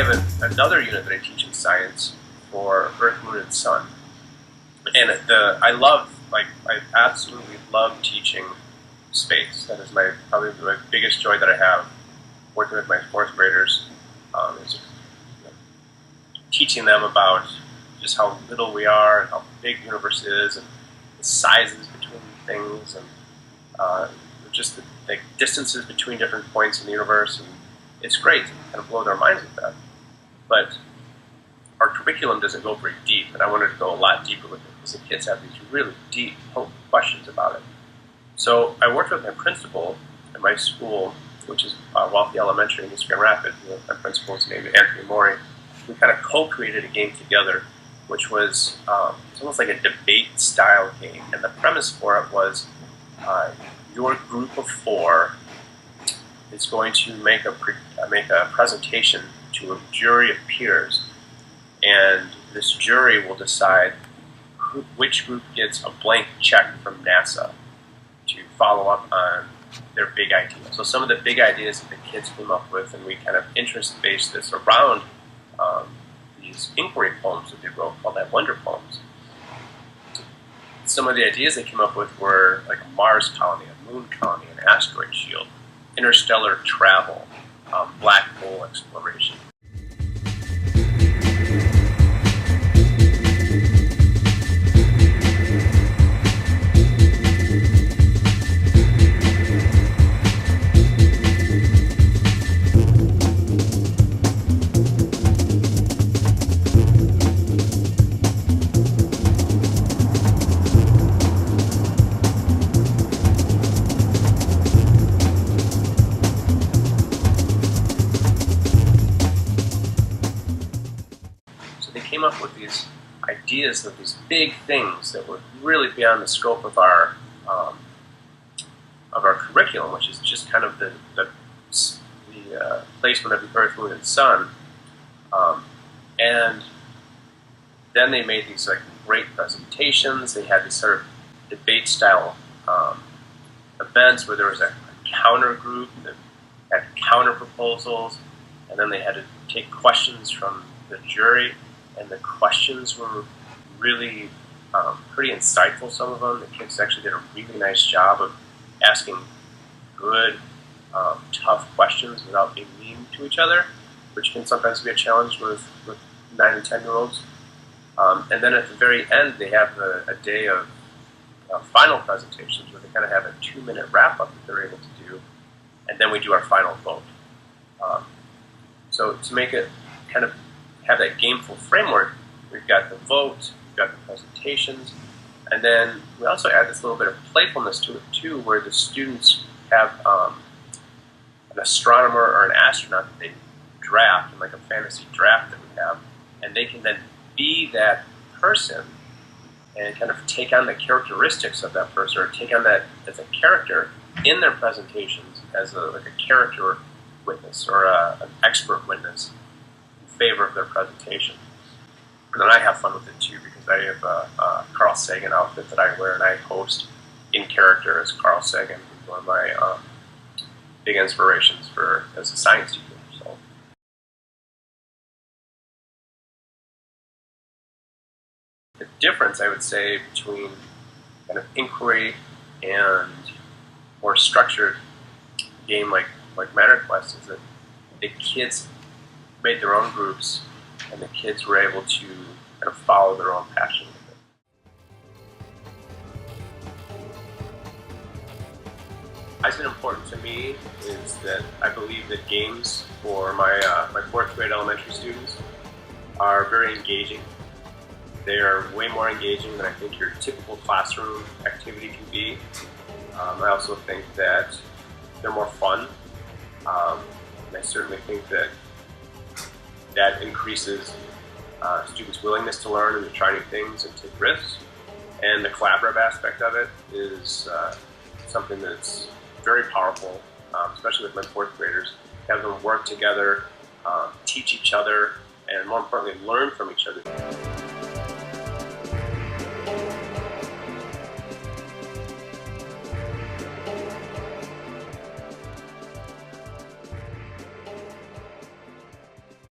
have another unit that I teach in science for Earth, Moon, and Sun. And I absolutely love teaching space. That is probably my biggest joy that I have working with my fourth graders, is teaching them about just how little we are and how big the universe is and the sizes between things and just the distances between different points in the universe. And it's great to kind of blow their minds with that. But our curriculum doesn't go very deep, and I wanted to go a lot deeper with it because the kids have these really deep, potent questions about it. So I worked with my principal at my school, which is Wealthy Elementary in East Grand Rapids. My principal is named Anthony Morey. We kind of co-created a game together, which was it's almost like a debate-style game. And the premise for it was your group of four is going to make a presentation to a jury of peers, and this jury will decide which group gets a blank check from NASA to follow up on their big idea. So some of the big ideas that the kids came up with, and we kind of interest-based this around these inquiry poems that they wrote called that Wonder Poems. Some of the ideas they came up with were like a Mars colony, a moon colony, an asteroid shield, interstellar travel, black hole exploration. Came up with these ideas of these big things that were really beyond the scope of our curriculum, which is just kind of the placement of the Earth, Moon, and Sun. And then they made these like great presentations. They had these sort of debate-style events where there was a counter group that had counter proposals, and then they had to take questions from the jury. And the questions were really pretty insightful, some of them. The kids actually did a really nice job of asking good, tough questions without being mean to each other, which can sometimes be a challenge with 9 and 10-year-olds. And then at the very end, they have a day of final presentations where they kind of have a 2-minute wrap-up that they're able to do, and then we do our final vote. So to make it kind of have that gameful framework, we've got the vote, we've got the presentations, and then we also add this little bit of playfulness to it too, where the students have an astronomer or an astronaut that they draft, in like a fantasy draft that we have, and they can then be that person and kind of take on the characteristics of that person, or take on that as a character in their presentations as like a character witness or an expert witness favor of their presentation. And then I have fun with it too, because I have a Carl Sagan outfit that I wear, and I host in character as Carl Sagan, one of my big inspirations as a science teacher. So the difference, I would say, between kind of inquiry and more structured game like Matter Quest is that the kids made their own groups, and the kids were able to kind of follow their own passion with it. What's been important to me is that I believe that games for my 4th grade elementary students are very engaging. They are way more engaging than I think your typical classroom activity can be. I also think that they're more fun. And I certainly think that increases students' willingness to learn and to try new things and take risks. And the collaborative aspect of it is something that's very powerful, especially with my 4th graders. Have them work together, teach each other, and more importantly, learn from each other.